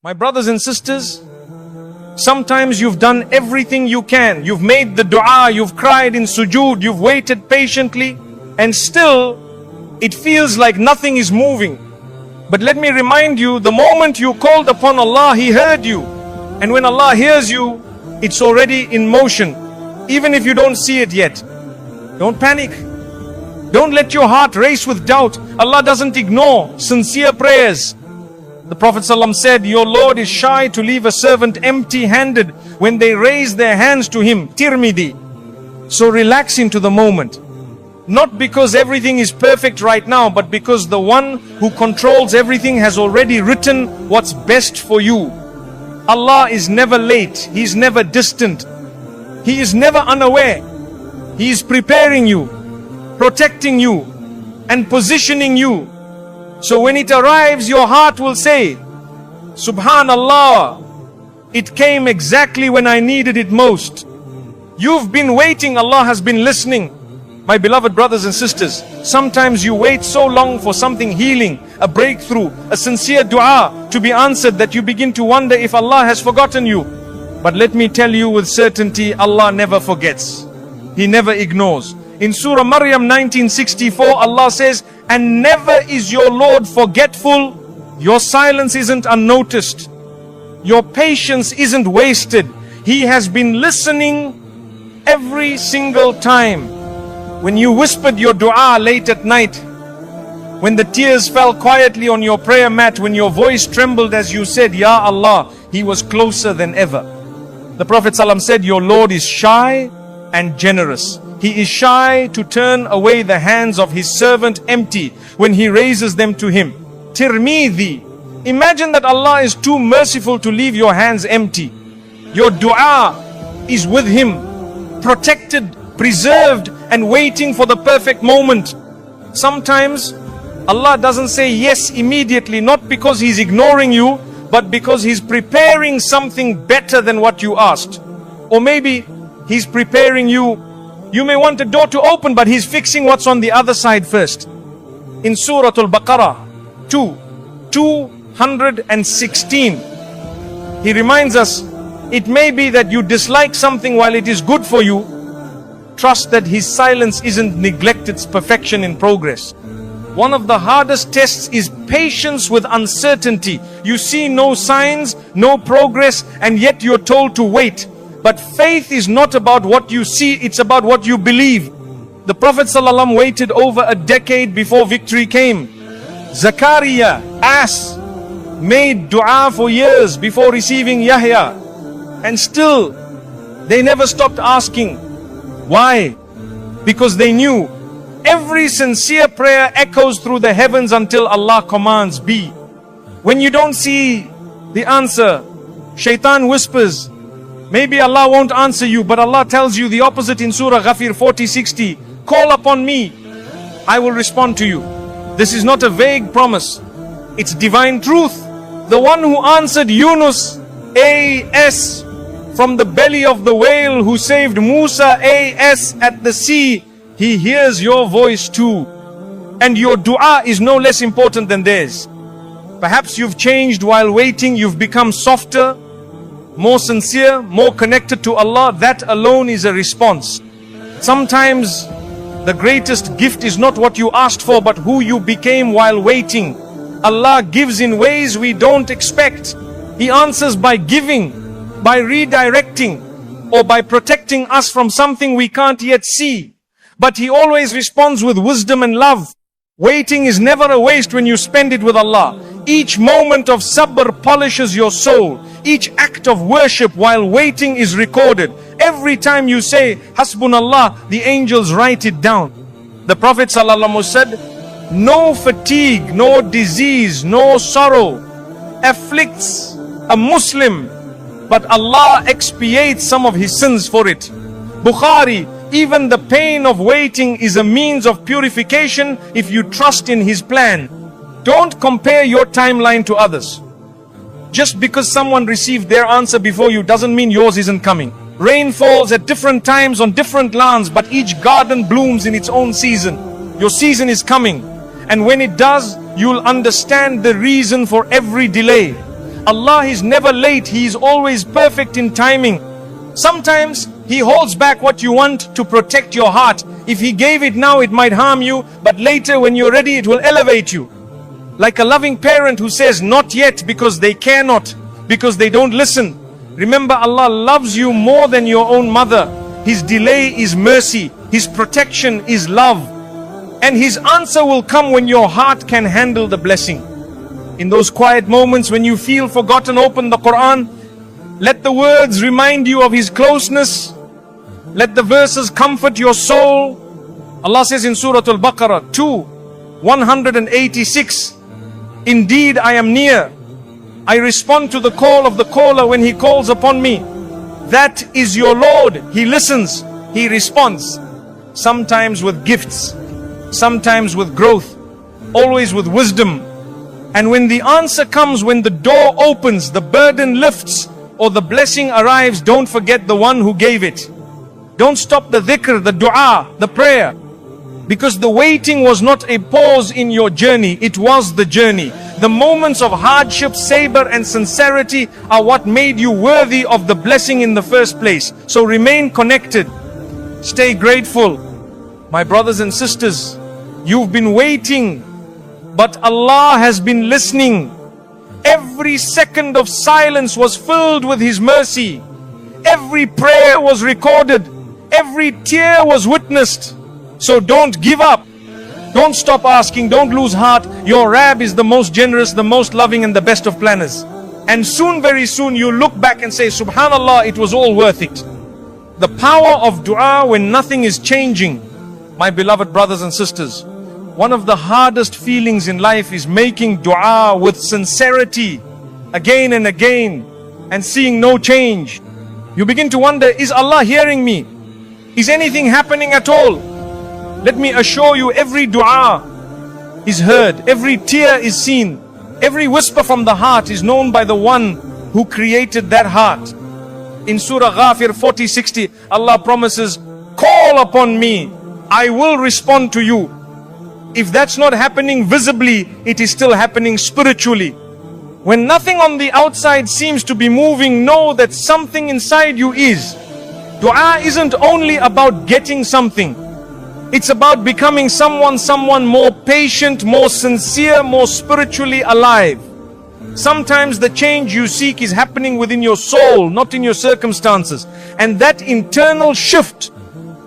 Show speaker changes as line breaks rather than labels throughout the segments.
My brothers and sisters, sometimes you've done everything you can. You've made the dua, you've cried in sujood, you've waited patiently, and still it feels like nothing is moving. But let me remind you, the moment you called upon Allah, He heard you. And when Allah hears you, it's already in motion, even if you don't see it yet. Don't panic. Don't let your heart race with doubt. Allah doesn't ignore sincere prayers. The Prophet ﷺ said, your Lord is shy to leave a servant empty-handed when they raise their hands to Him. Tirmidhi. So relax into the moment. Not because everything is perfect right now, but because the one who controls everything has already written what's best for you. Allah is never late. He's never distant. He is never unaware. He is preparing you, protecting you, and positioning you. So when it arrives, your heart will say, Subhanallah, it came exactly when I needed it most. You've been waiting, Allah has been listening. My beloved brothers and sisters, sometimes you wait so long for something healing, a breakthrough, a sincere dua to be answered that you begin to wonder if Allah has forgotten you. But let me tell you with certainty, Allah never forgets. He never ignores. In Surah Maryam 1964, Allah says, and never is your Lord forgetful. Your silence isn't unnoticed. Your patience isn't wasted. He has been listening every single time. When you whispered your dua late at night, when the tears fell quietly on your prayer mat, when your voice trembled as you said, Ya Allah, He was closer than ever. The Prophet ﷺ said, your Lord is shy and generous. He is shy to turn away the hands of His servant empty when He raises them to Him. Tirmidhi. Imagine that Allah is too merciful to leave your hands empty. Your dua is with Him, protected, preserved, and waiting for the perfect moment. Sometimes Allah doesn't say yes immediately, not because He's ignoring you, but because He's preparing something better than what you asked. Or maybe He's preparing you. You may want a door to open, but He's fixing what's on the other side first. In Surah Al-Baqarah 216, He reminds us, it may be that you dislike something while it is good for you. Trust that His silence isn't neglected's perfection in progress. One of the hardest tests is patience with uncertainty. You see no signs, no progress, and yet you're told to wait. But faith is not about what you see, it's about what you believe. The Prophet ﷺ waited over a decade before victory came. Zakaria, made dua for years before receiving Yahya. And still, they never stopped asking. Why? Because they knew every sincere prayer echoes through the heavens until Allah commands, be. When you don't see the answer, shaitan whispers, maybe Allah won't answer you, but Allah tells you the opposite in Surah Ghafir 40:60. Call upon me, I will respond to you. This is not a vague promise. It's divine truth. The one who answered Yunus, from the belly of the whale, who saved Musa, at the sea, He hears your voice too. And your dua is no less important than theirs. Perhaps you've changed while waiting, you've become softer, more sincere, more connected to Allah. That alone is a response. Sometimes the greatest gift is not what you asked for, but who you became while waiting. Allah gives in ways we don't expect. He answers by giving, by redirecting, or by protecting us from something we can't yet see. But He always responds with wisdom and love. Waiting is never a waste when you spend it with Allah. Each moment of sabr polishes your soul. Each act of worship while waiting is recorded. Every time you say, Hasbunallah, the angels write it down. The Prophet ﷺ said, no fatigue, no disease, no sorrow afflicts a Muslim, but Allah expiates some of his sins for it. Bukhari, even the pain of waiting is a means of purification if you trust in His plan. Don't compare your timeline to others. Just because someone received their answer before you doesn't mean yours isn't coming. Rain falls at different times on different lands, but each garden blooms in its own season. Your season is coming, and when it does, you'll understand the reason for every delay. Allah is never late, He is always perfect in timing. Sometimes He holds back what you want to protect your heart. If He gave it now, it might harm you, but later when you're ready, it will elevate you. Like a loving parent who says not yet because they care not, because they don't listen. Remember, Allah loves you more than your own mother. His delay is mercy, His protection is love, and His answer will come when your heart can handle the blessing. In those quiet moments when you feel forgotten, open the Quran. Let the words remind you of His closeness. Let the verses comfort your soul. Allah says in Surah Al-Baqarah 2:186, indeed I am near. I respond to the call of the caller when he calls upon me. That is your Lord. He listens, He responds. Sometimes with gifts, sometimes with growth, always with wisdom. And when the answer comes, when the door opens, the burden lifts, or the blessing arrives, don't forget the one who gave it. Don't stop the dhikr, the dua, the prayer. Because the waiting was not a pause in your journey, it was the journey. The moments of hardship, sabr and sincerity are what made you worthy of the blessing in the first place. So remain connected. Stay grateful. My brothers and sisters, you've been waiting, but Allah has been listening. Every second of silence was filled with His mercy. Every prayer was recorded. Every tear was witnessed. So don't give up. Don't stop asking. Don't lose heart. Your Rabb is the most generous, the most loving, and the best of planners. And soon, very soon, you look back and say, Subhanallah, it was all worth it. The power of dua when nothing is changing. My beloved brothers and sisters, one of the hardest feelings in life is making dua with sincerity again and again and seeing no change. You begin to wonder, is Allah hearing me? Is anything happening at all? Let me assure you, every dua is heard, every tear is seen, every whisper from the heart is known by the one who created that heart. In Surah Ghafir 40:60, Allah promises, call upon me, I will respond to you. If that's not happening visibly, it is still happening spiritually. When nothing on the outside seems to be moving, know that something inside you is. Dua isn't only about getting something. It's about becoming someone more patient, more sincere, more spiritually alive. Sometimes the change you seek is happening within your soul, not in your circumstances. And that internal shift,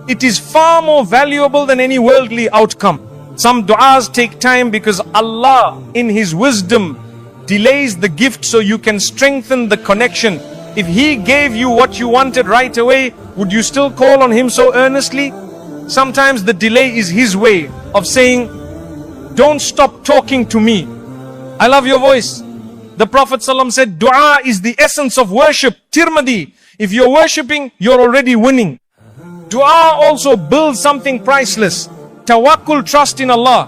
it is far more valuable than any worldly outcome. Some du'as take time because Allah, in His wisdom, delays the gift so you can strengthen the connection. If He gave you what you wanted right away, would you still call on Him so earnestly? Sometimes the delay is His way of saying, don't stop talking to me. I love your voice. The Prophet ﷺ said, dua is the essence of worship. Tirmidhi, if you're worshipping, you're already winning. Dua also builds something priceless. Tawakkul, trust in Allah.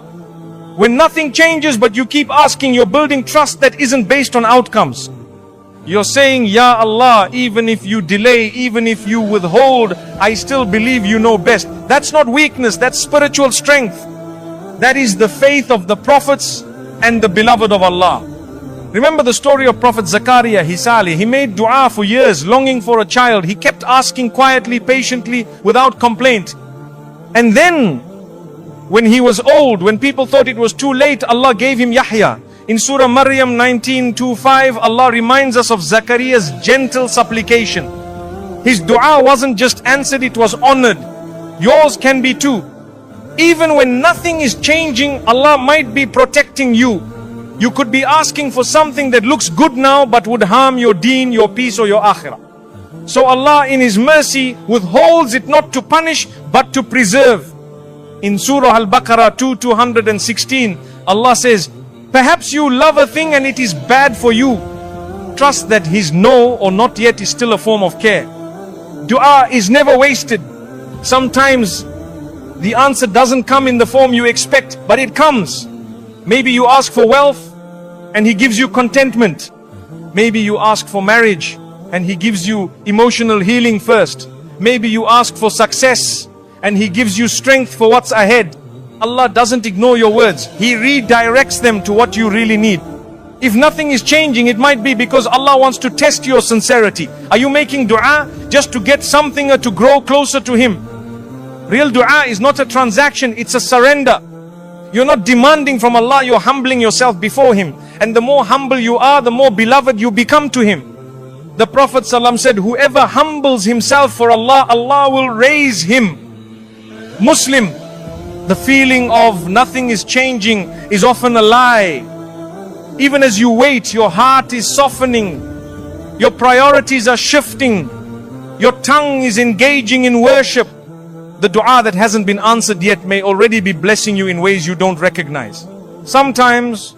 When nothing changes but you keep asking, you're building trust that isn't based on outcomes. You're saying, Ya Allah, even if you delay, even if you withhold, I still believe you know best. That's not weakness, that's spiritual strength. That is the faith of the prophets and the beloved of Allah. Remember the story of Prophet Zakaria, Hisali. He made dua for years, longing for a child. He kept asking quietly, patiently, without complaint. And then, when he was old, when people thought it was too late, Allah gave him Yahya. In Surah Maryam 19:25, Allah reminds us of Zakaria's gentle supplication. His dua wasn't just answered, it was honored. Yours can be too. Even when nothing is changing, Allah might be protecting you. You could be asking for something that looks good now but would harm your deen, your peace or your akhirah. So Allah in His mercy withholds it not to punish but to preserve. In Surah Al-Baqarah 2:216, Allah says, perhaps you love a thing and it is bad for you. Trust that His no or not yet is still a form of care. Dua is never wasted. Sometimes the answer doesn't come in the form you expect, but it comes. Maybe you ask for wealth and He gives you contentment. Maybe you ask for marriage and He gives you emotional healing first. Maybe you ask for success and He gives you strength for what's ahead. Allah doesn't ignore your words. He redirects them to what you really need. If nothing is changing, it might be because Allah wants to test your sincerity. Are you making dua just to get something or to grow closer to Him? Real dua is not a transaction, it's a surrender. You're not demanding from Allah, you're humbling yourself before Him. And the more humble you are, the more beloved you become to Him. The Prophet ﷺ said, whoever humbles himself for Allah, Allah will raise him. Muslim, the feeling of nothing is changing is often a lie. Even as you wait, your heart is softening. Your priorities are shifting. Your tongue is engaging in worship. The dua that hasn't been answered yet may already be blessing you in ways you don't recognize. Sometimes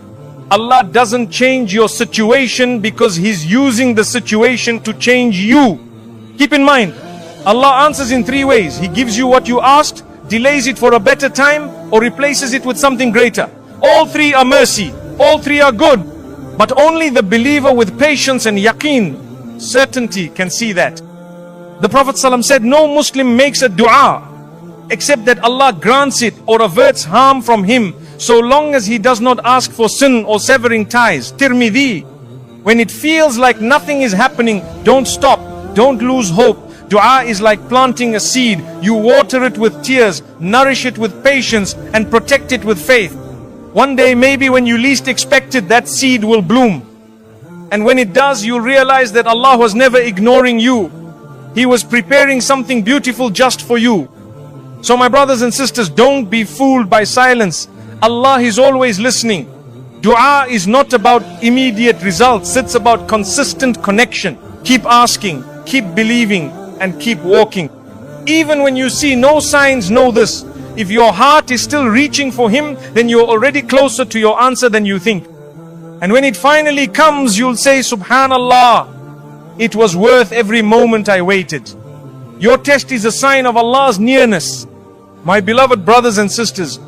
Allah doesn't change your situation because He's using the situation to change you. Keep in mind, Allah answers in three ways. He gives you what you asked, delays it for a better time, or replaces it with something greater. All three are mercy. All three are good. But only the believer with patience and yaqeen, certainty, can see that. The Prophet ﷺ said, no Muslim makes a dua except that Allah grants it or averts harm from him, so long as he does not ask for sin or severing ties. Tirmidhi. When it feels like nothing is happening, don't stop, don't lose hope. Dua is like planting a seed. You water it with tears, nourish it with patience, and protect it with faith. One day, maybe when you least expect it, that seed will bloom. And when it does, you'll realize that Allah was never ignoring you. He was preparing something beautiful just for you. So my brothers and sisters, don't be fooled by silence. Allah is always listening. Dua is not about immediate results. It's about consistent connection. Keep asking, keep believing, and keep walking. Even when you see no signs, know this. If your heart is still reaching for Him, then you're already closer to your answer than you think. And when it finally comes, you'll say, Subhanallah, it was worth every moment I waited. Your test is a sign of Allah's nearness. My beloved brothers and sisters,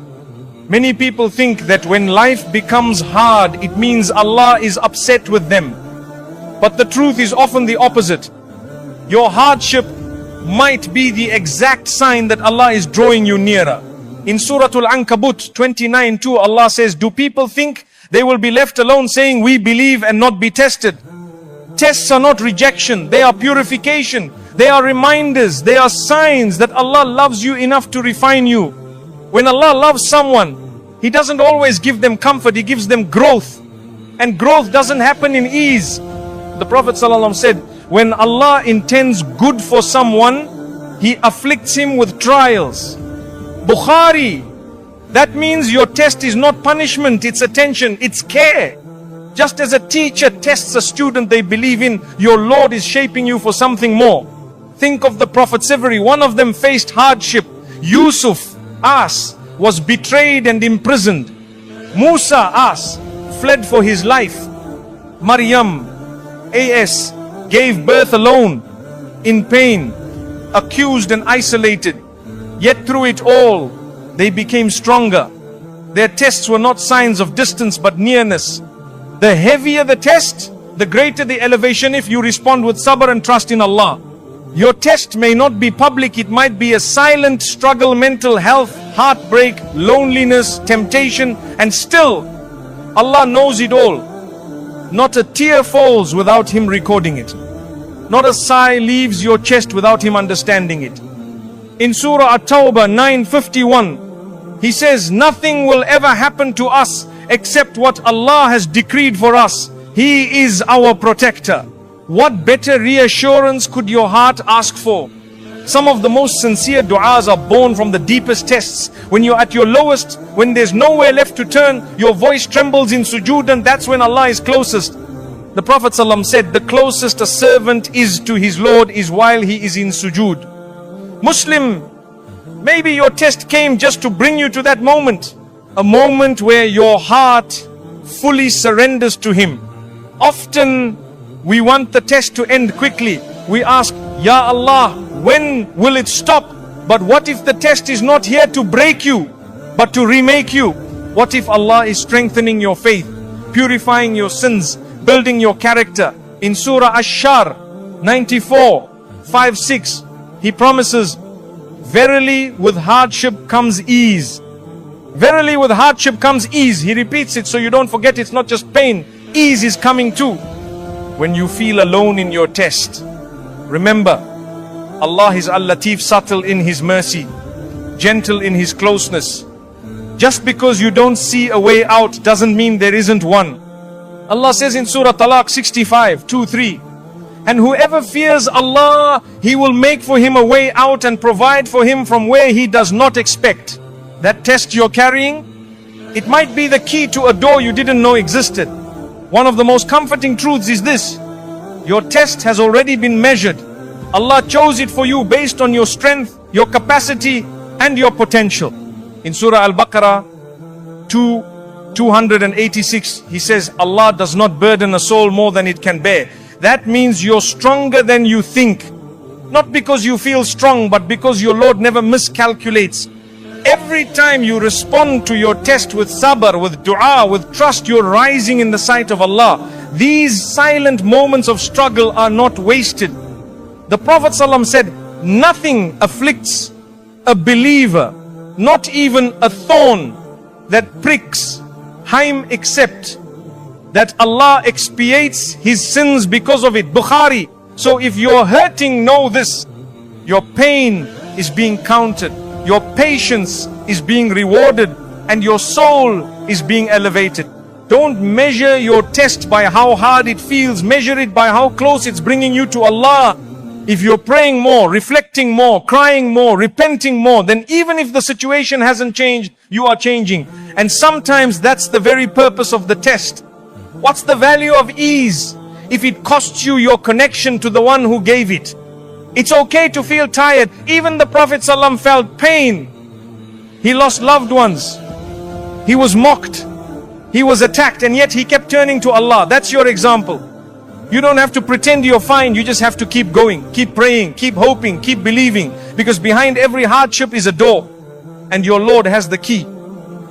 many people think that when life becomes hard, it means Allah is upset with them. But the truth is often the opposite. Your hardship might be the exact sign that Allah is drawing you nearer. In Surah Al-Ankabut 29:2, Allah says, do people think they will be left alone saying we believe and not be tested? Tests are not rejection, they are purification. They are reminders, they are signs that Allah loves you enough to refine you. When Allah loves someone, He doesn't always give them comfort, He gives them growth. And growth doesn't happen in ease. The Prophet ﷺ said, when Allah intends good for someone, He afflicts him with trials. Bukhari, that means your test is not punishment, it's attention, it's care. Just as a teacher tests a student they believe in, your Lord is shaping you for something more. Think of the Prophets every one of them faced hardship. Yusuf, was betrayed and imprisoned. Musa, fled for his life. Maryam, gave birth alone, in pain, accused and isolated. Yet through it all, they became stronger. Their tests were not signs of distance but nearness. The heavier the test, the greater the elevation if you respond with sabr and trust in Allah. Your test may not be public, it might be a silent struggle, mental health, heartbreak, loneliness, temptation, and still, Allah knows it all. Not a tear falls without Him recording it. Not a sigh leaves your chest without Him understanding it. In Surah At-Tawbah 9:51, He says, nothing will ever happen to us except what Allah has decreed for us. He is our protector. What better reassurance could your heart ask for? Some of the most sincere du'as are born from the deepest tests. When you're at your lowest, when there's nowhere left to turn, your voice trembles in sujood, and that's when Allah is closest. The Prophet ﷺ said, the closest a servant is to his Lord is while he is in sujood. Muslim, maybe your test came just to bring you to that moment. A moment where your heart fully surrenders to Him. Often, we want the test to end quickly. We ask, Ya Allah, when will it stop? But what if the test is not here to break you, but to remake you? What if Allah is strengthening your faith, purifying your sins, building your character? In Surah Ash-Shar 94:5-6, He promises, verily with hardship comes ease. Verily with hardship comes ease. He repeats it so you don't forget it's not just pain, Ease is coming too. When you feel alone in your test, remember, Allah is Al-Latif, subtle in His mercy, gentle in His closeness. Just because you don't see a way out doesn't mean there isn't one. Allah says in Surah Talaq 65, 2-3, and whoever fears Allah, He will make for him a way out and provide for him from where he does not expect. That test you're carrying, it might be the key to a door you didn't know existed. One of the most comforting truths is this: your test has already been measured. Allah chose it for you based on your strength, your capacity, and your potential. In Surah Al-Baqarah 286, He says, Allah does not burden a soul more than it can bear. That means you're stronger than you think. Not because you feel strong, but because your Lord never miscalculates. Every time you respond to your test with sabr, with dua, with trust, you're rising in the sight of Allah. These silent moments of struggle are not wasted. The Prophet ﷺ said, nothing afflicts a believer, not even a thorn that pricks him, except that Allah expiates his sins because of it. Bukhari. So if you're hurting, know this: your pain is being counted, your patience is being rewarded, and your soul is being elevated. Don't measure your test by how hard it feels. Measure it by how close it's bringing you to Allah. If you're praying more, reflecting more, crying more, repenting more, then even if the situation hasn't changed, you are changing. And sometimes that's the very purpose of the test. What's the value of ease if it costs you your connection to the one who gave it? It's okay to feel tired. Even the Prophet ﷺ felt pain. He lost loved ones. He was mocked. He was attacked, and yet he kept turning to Allah. That's your example. You don't have to pretend you're fine. You just have to keep going, keep praying, keep hoping, keep believing. Because behind every hardship is a door, and your Lord has the key.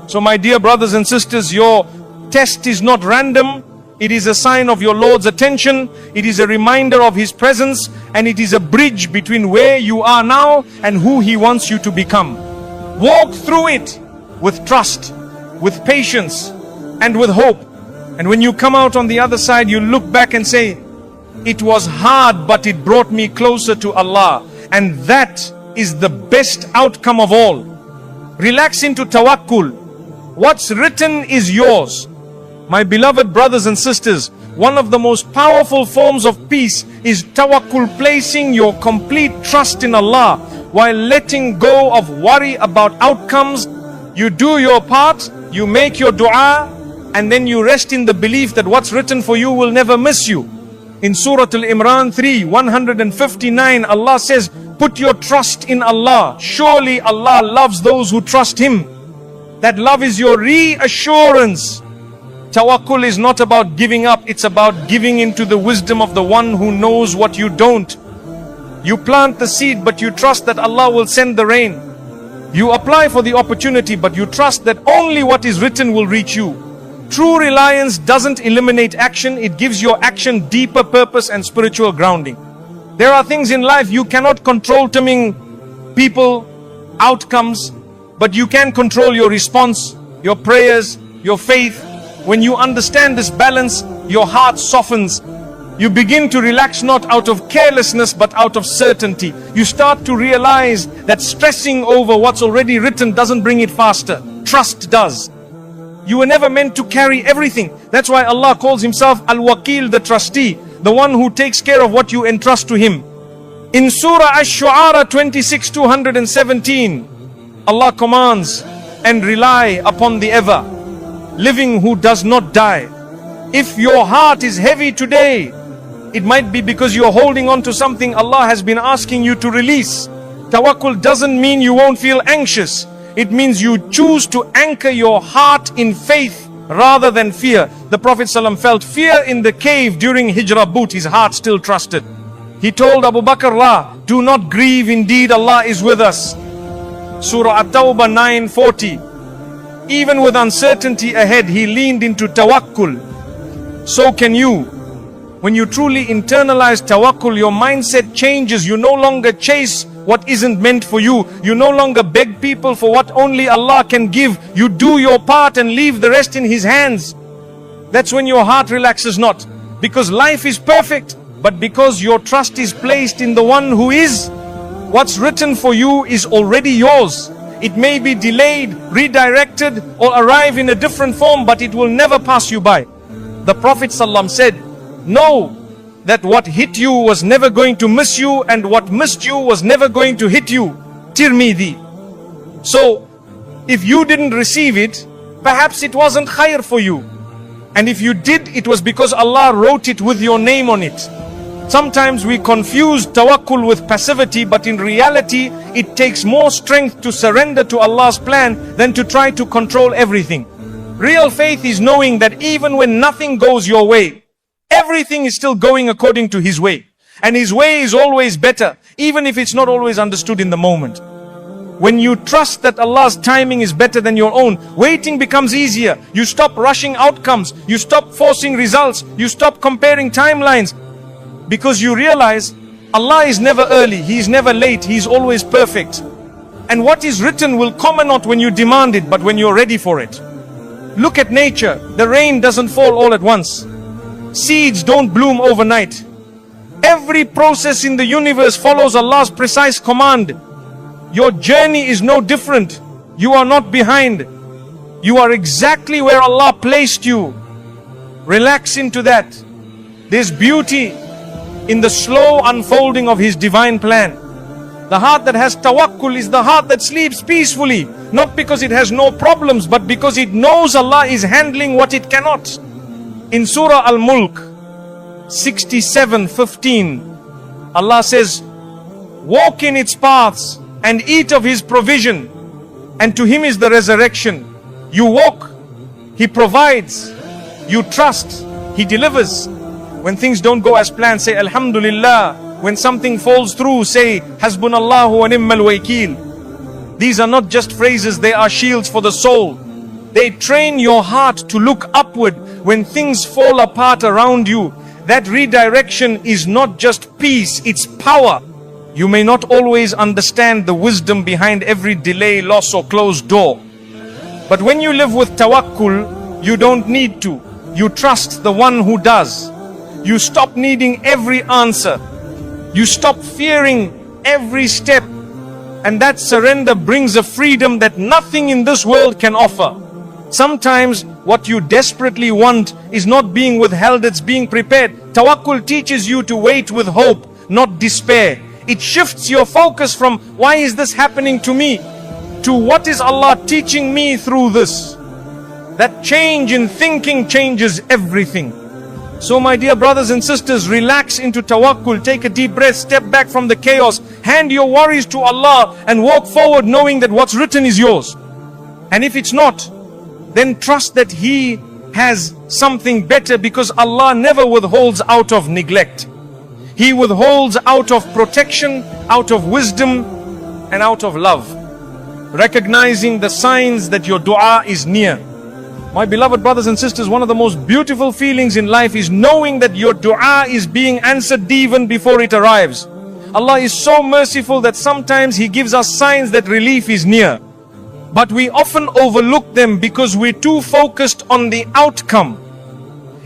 So my dear brothers and sisters, your test is not random. It is a sign of your Lord's attention. It is a reminder of His presence, and it is a bridge between where you are now and who He wants you to become. Walk through it with trust, with patience, and with hope. And when you come out on the other side, you look back and say, it was hard, but it brought me closer to Allah. And that is the best outcome of all. Relax into tawakkul. What's written is yours. My beloved brothers and sisters, one of the most powerful forms of peace is tawakkul, placing your complete trust in Allah while letting go of worry about outcomes. You do your part, you make your dua, and then you rest in the belief that what's written for you will never miss you. In Surah Al-Imran 3:159, Allah says, put your trust in Allah. Surely Allah loves those who trust Him. That love is your reassurance. Tawakkul is not about giving up, it's about giving into the wisdom of the one who knows what you don't. You plant the seed, but you trust that Allah will send the rain. You apply for the opportunity, but you trust that only what is written will reach you. True reliance doesn't eliminate action, it gives your action deeper purpose and spiritual grounding. There are things in life you cannot control, people, outcomes, but you can control your response, your prayers, your faith. When you understand this balance, your heart softens. You begin to relax, not out of carelessness, but out of certainty. You start to realize that stressing over what's already written doesn't bring it faster. Trust does. You were never meant to carry everything. That's why Allah calls Himself Al-Wakil, the trustee, the one who takes care of what you entrust to Him. In Surah Ash-Shu'ara 26:217, Allah commands, and rely upon the ever living who does not die. If your heart is heavy today, it might be because you're holding on to something Allah has been asking you to release. Tawakkul doesn't mean you won't feel anxious. It means you choose to anchor your heart in faith rather than fear. The Prophet ﷺ felt fear in the cave during Hijrah, but his heart still trusted. He told Abu Bakr, do not grieve, indeed Allah is with us. Surah At-Tawbah 9:40. Even with uncertainty ahead, he leaned into tawakkul. So can you. When you truly internalize tawakkul, your mindset changes. You no longer chase what isn't meant for you. You no longer beg people for what only Allah can give. You do your part and leave the rest in His hands. That's when your heart relaxes not because life is perfect, but because your trust is placed in the one who is. What's written for you is already yours. It may be delayed, redirected, or arrive in a different form, but it will never pass you by. The Prophet ﷺ said, know that what hit you was never going to miss you, and what missed you was never going to hit you. Tirmidhi. So, if you didn't receive it, perhaps it wasn't khair for you. And if you did, it was because Allah wrote it with your name on it. Sometimes we confuse tawakkul with passivity, but in reality, it takes more strength to surrender to Allah's plan than to try to control everything. Real faith is knowing that even when nothing goes your way, everything is still going according to His way. And His way is always better, even if it's not always understood in the moment. When you trust that Allah's timing is better than your own, waiting becomes easier. You stop rushing outcomes. You stop forcing results. You stop comparing timelines. Because you realize Allah is never early. He is never late. He is always perfect. And what is written will come or not when you demand it, but when you're ready for it. Look at nature. The rain doesn't fall all at once. Seeds don't bloom overnight. Every process in the universe follows Allah's precise command. Your journey is no different. You are not behind. You are exactly where Allah placed you. Relax into that. There's beauty in the slow unfolding of His divine plan. The heart that has tawakkul is the heart that sleeps peacefully. Not because it has no problems, but because it knows Allah is handling what it cannot. In Surah Al-Mulk 67:15, Allah says, walk in its paths and eat of His provision, and to Him is the resurrection. You walk, He provides. You trust, He delivers. When things don't go as planned, say Alhamdulillah. When something falls through, say Hasbunallahu wa ni'mal wakeel. These are not just phrases, they are shields for the soul. They train your heart to look upward when things fall apart around you. That redirection is not just peace, it's power. You may not always understand the wisdom behind every delay, loss or closed door. But when you live with tawakkul, you don't need to. You trust the one who does. You stop needing every answer. You stop fearing every step. And that surrender brings a freedom that nothing in this world can offer. Sometimes what you desperately want is not being withheld, it's being prepared. Tawakkul teaches you to wait with hope, not despair. It shifts your focus from why is this happening to me to what is Allah teaching me through this. That change in thinking changes everything. So my dear brothers and sisters, relax into tawakkul, take a deep breath, step back from the chaos, hand your worries to Allah and walk forward knowing that what's written is yours. And if it's not, then trust that He has something better, because Allah never withholds out of neglect. He withholds out of protection, out of wisdom, and out of love. Recognizing the signs that your dua is near. My beloved brothers and sisters, one of the most beautiful feelings in life is knowing that your dua is being answered even before it arrives. Allah is so merciful that sometimes He gives us signs that relief is near. But we often overlook them because we're too focused on the outcome.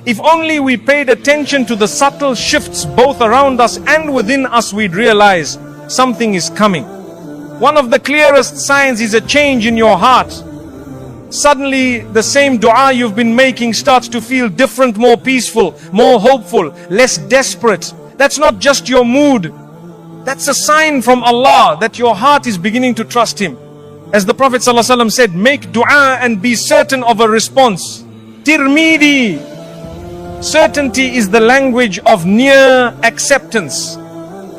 If only we paid attention to the subtle shifts both around us and within us, we'd realize something is coming. One of the clearest signs is a change in your heart. Suddenly, the same dua you've been making starts to feel different, more peaceful, more hopeful, less desperate. That's not just your mood. That's a sign from Allah that your heart is beginning to trust Him. As the Prophet ﷺ said, make dua and be certain of a response. Tirmidhi. Certainty is the language of near acceptance.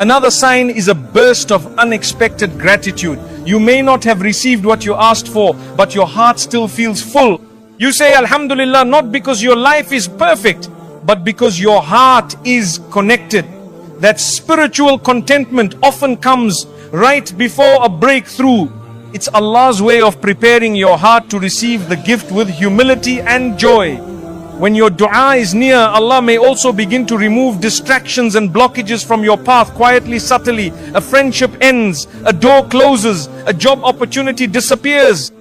Another sign is a burst of unexpected gratitude. You may not have received what you asked for, but your heart still feels full. You say Alhamdulillah not because your life is perfect, but because your heart is connected. That spiritual contentment often comes right before a breakthrough. It's Allah's way of preparing your heart to receive the gift with humility and joy. When your dua is near, Allah may also begin to remove distractions and blockages from your path quietly, subtly. A friendship ends, a door closes, a job opportunity disappears.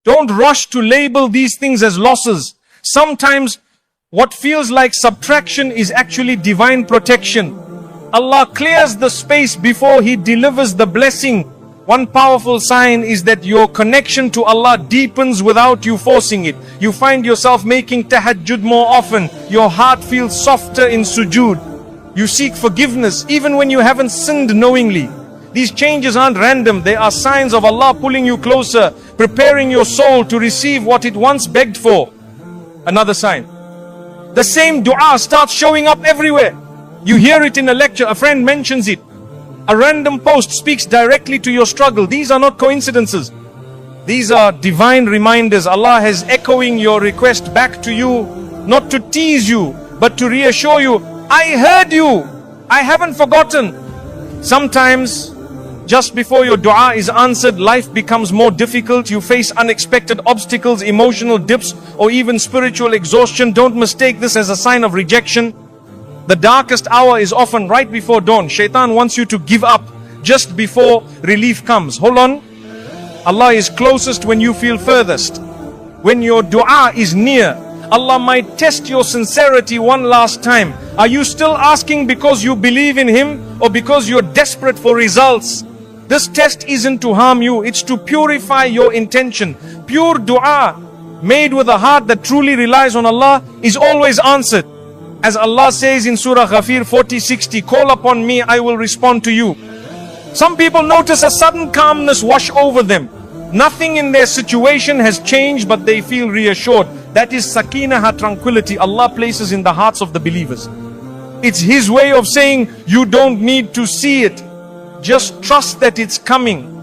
Don't rush to label these things as losses. Sometimes What feels like subtraction is actually divine protection. Allah clears the space before He delivers the blessing. One powerful sign is that your connection to Allah deepens without you forcing it. You find yourself making tahajjud more often. Your heart feels softer in sujood. You seek forgiveness even when you haven't sinned knowingly. These changes aren't random. They are signs of Allah pulling you closer, preparing your soul to receive what it once begged for. Another sign. The same dua starts showing up everywhere. You hear it in a lecture, a friend mentions it. A random post speaks directly to your struggle. These are not coincidences. These are divine reminders. Allah is echoing your request back to you, not to tease you, but to reassure you, I heard you. I haven't forgotten. Sometimes, just before your dua is answered, life becomes more difficult. You face unexpected obstacles, emotional dips, or even spiritual exhaustion. Don't mistake this as a sign of rejection. The darkest hour is often right before dawn. Shaitan wants you to give up just before relief comes. Hold on. Allah is closest when you feel furthest. When your dua is near, Allah might test your sincerity one last time. Are you still asking because you believe in Him or because you're desperate for results? This test isn't to harm you, it's to purify your intention. Pure dua made with a heart that truly relies on Allah is always answered. As Allah says in Surah Ghafir 40:60, call upon me, I will respond to you. Some people notice a sudden calmness wash over them. Nothing in their situation has changed, but they feel reassured. That is sakinah, tranquility Allah places in the hearts of the believers. It's His way of saying, you don't need to see it. Just trust that it's coming.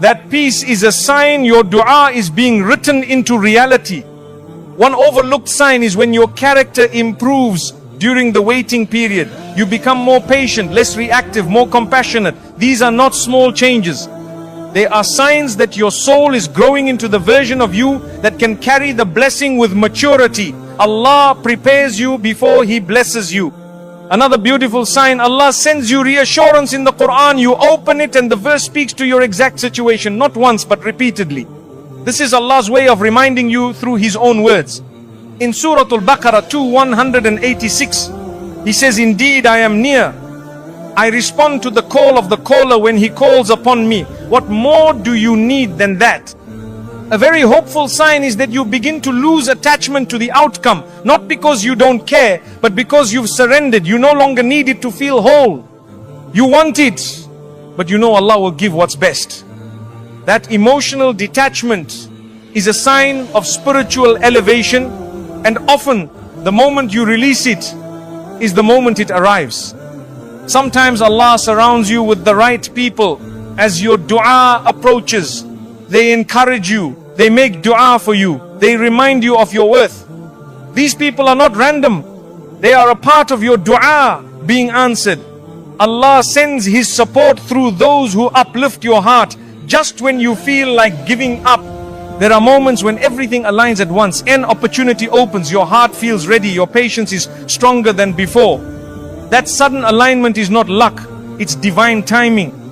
That peace is a sign your dua is being written into reality. One overlooked sign is when your character improves during the waiting period. You become more patient, less reactive, more compassionate. These are not small changes. They are signs that your soul is growing into the version of you that can carry the blessing with maturity. Allah prepares you before He blesses you. Another beautiful sign, Allah sends you reassurance in the Quran. You open it and the verse speaks to your exact situation, not once but repeatedly. This is Allah's way of reminding you through His own words. In Surah Al-Baqarah 2:186, He says, indeed I am near. I respond to the call of the caller when he calls upon me. What more do you need than that? A very hopeful sign is that you begin to lose attachment to the outcome, not because you don't care, but because you've surrendered. You no longer need it to feel whole. You want it, but you know Allah will give what's best. That emotional detachment is a sign of spiritual elevation, and often the moment you release it is the moment it arrives. Sometimes Allah surrounds you with the right people as your dua approaches. They encourage you, they make dua for you, they remind you of your worth. These people are not random, they are a part of your dua being answered. Allah sends His support through those who uplift your heart. Just when you feel like giving up, there are moments when everything aligns at once. An opportunity opens, your heart feels ready, your patience is stronger than before. That sudden alignment is not luck, it's divine timing.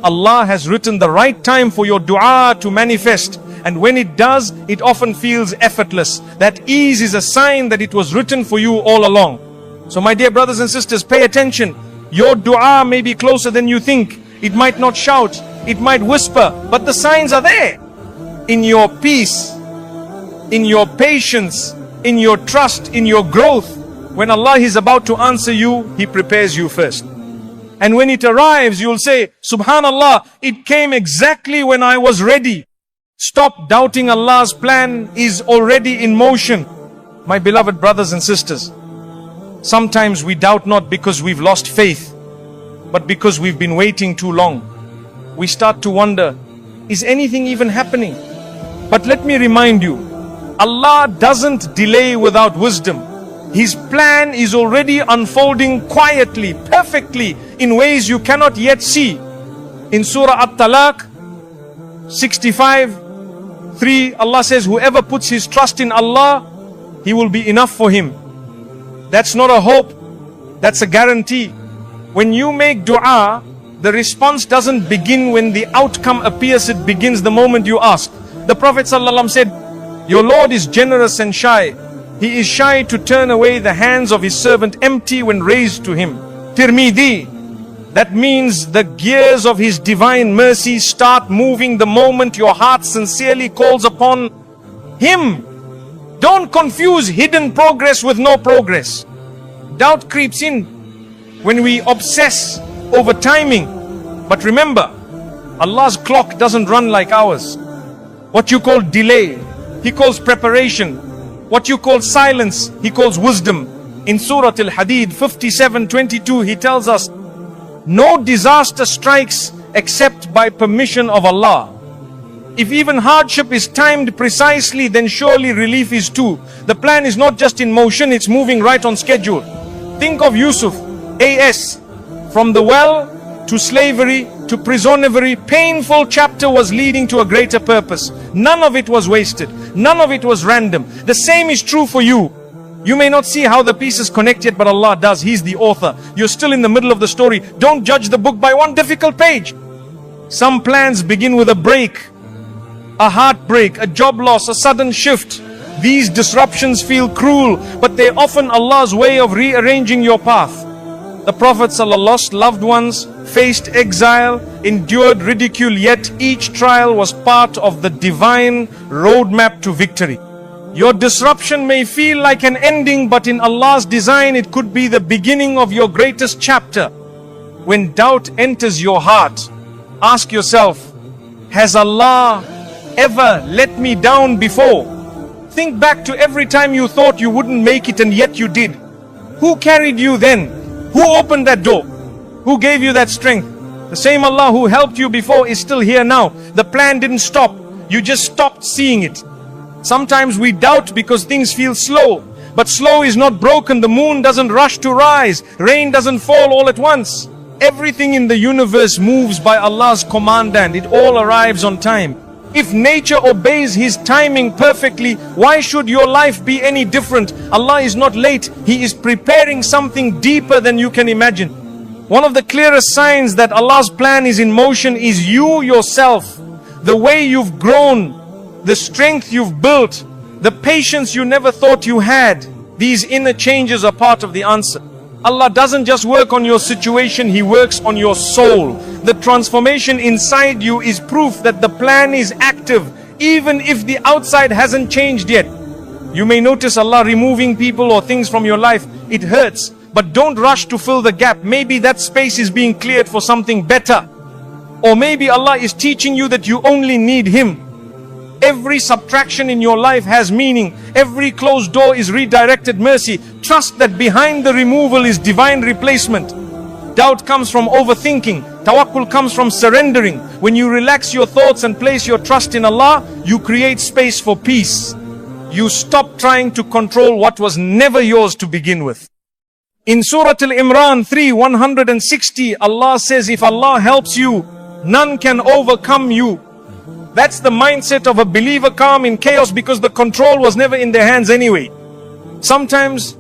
Allah has written the right time for your dua to manifest, and when it does, it often feels effortless. That ease is a sign that it was written for you all along. So my dear brothers and sisters, pay attention. Your dua may be closer than you think. It might not shout, it might whisper, but the signs are there. In your peace, in your patience, in your trust, in your growth. When Allah is about to answer you, He prepares you first. And when it arrives, you'll say, Subhanallah, it came exactly when I was ready. Stop doubting. Allah's plan is already in motion. My beloved brothers and sisters, sometimes we doubt not because we've lost faith, but because we've been waiting too long. We start to wonder, is anything even happening? But let me remind you, Allah doesn't delay without wisdom. His plan is already unfolding quietly, perfectly, in ways you cannot yet see. In Surah At-Talaq 65:3, Allah says, whoever puts his trust in Allah, He will be enough for him. That's not a hope, that's a guarantee. When you make dua, the response doesn't begin when the outcome appears, it begins the moment you ask. The Prophet ﷺ said, your Lord is generous and shy. He is shy to turn away the hands of his servant empty when raised to him. Tirmidhi. That means the gears of his divine mercy start moving the moment your heart sincerely calls upon him. Don't confuse hidden progress with no progress. Doubt creeps in when we obsess over timing. But remember, Allah's clock doesn't run like ours. What you call delay, He calls preparation. What you call silence, He calls wisdom. In Surah Al-Hadid 57:22, He tells us, no disaster strikes except by permission of Allah. If even hardship is timed precisely, then surely relief is too. The plan is not just in motion, it's moving right on schedule. Think of Yusuf, A.S. From the well to slavery to prisonery, painful chapter was leading to a greater purpose. None of it was wasted. None of it was random. The same is true for you. You may not see how the pieces connect yet, but Allah does. He's the author. You're still in the middle of the story. Don't judge the book by one difficult page. Some plans begin with a break, a heartbreak, a job loss, a sudden shift. These disruptions feel cruel, but they're often Allah's way of rearranging your path. The Prophet lost loved ones, faced exile, endured ridicule, yet each trial was part of the divine roadmap to victory. Your disruption may feel like an ending, but in Allah's design it could be the beginning of your greatest chapter. When doubt enters your heart, ask yourself, has Allah ever let me down before? Think back to every time you thought you wouldn't make it and yet you did. Who carried you then? Who opened that door? Who gave you that strength? The same Allah who helped you before is still here now. The plan didn't stop. You just stopped seeing it. Sometimes we doubt because things feel slow. But slow is not broken. The moon doesn't rush to rise. Rain doesn't fall all at once. Everything in the universe moves by Allah's command and it all arrives on time. If nature obeys His timing perfectly, why should your life be any different? Allah is not late. He is preparing something deeper than you can imagine. One of the clearest signs that Allah's plan is in motion is you yourself. The way you've grown, the strength you've built, the patience you never thought you had. These inner changes are part of the answer. Allah doesn't just work on your situation, He works on your soul. The transformation inside you is proof that the plan is active, even if the outside hasn't changed yet. You may notice Allah removing people or things from your life. It hurts, but don't rush to fill the gap. Maybe that space is being cleared for something better. Or maybe Allah is teaching you that you only need Him. Every subtraction in your life has meaning. Every closed door is redirected mercy. Trust that behind the removal is divine replacement. Doubt comes from overthinking. Tawakkul comes from surrendering. When you relax your thoughts and place your trust in Allah, you create space for peace. You stop trying to control what was never yours to begin with. In Surah Al-Imran 3:160, Allah says, if Allah helps you, none can overcome you. That's the mindset of a believer, calm in chaos, because the control was never in their hands anyway. Sometimes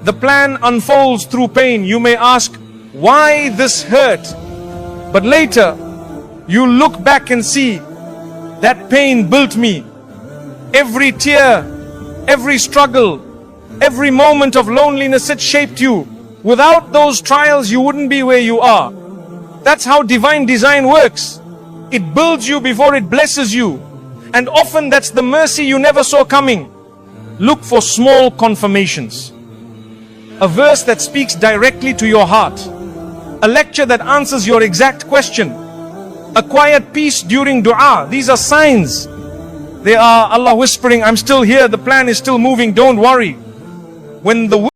the plan unfolds through pain. You may ask, why this hurt? But later, you look back and see, that pain built me. Every tear, every struggle, every moment of loneliness, it shaped you. Without those trials, you wouldn't be where you are. That's how divine design works. It builds you before it blesses you. And often that's the mercy you never saw coming. Look for small confirmations. A verse that speaks directly to your heart. A lecture that answers your exact question. A quiet peace during dua. These are signs. They are Allah whispering, I'm still here, the plan is still moving, don't worry. When the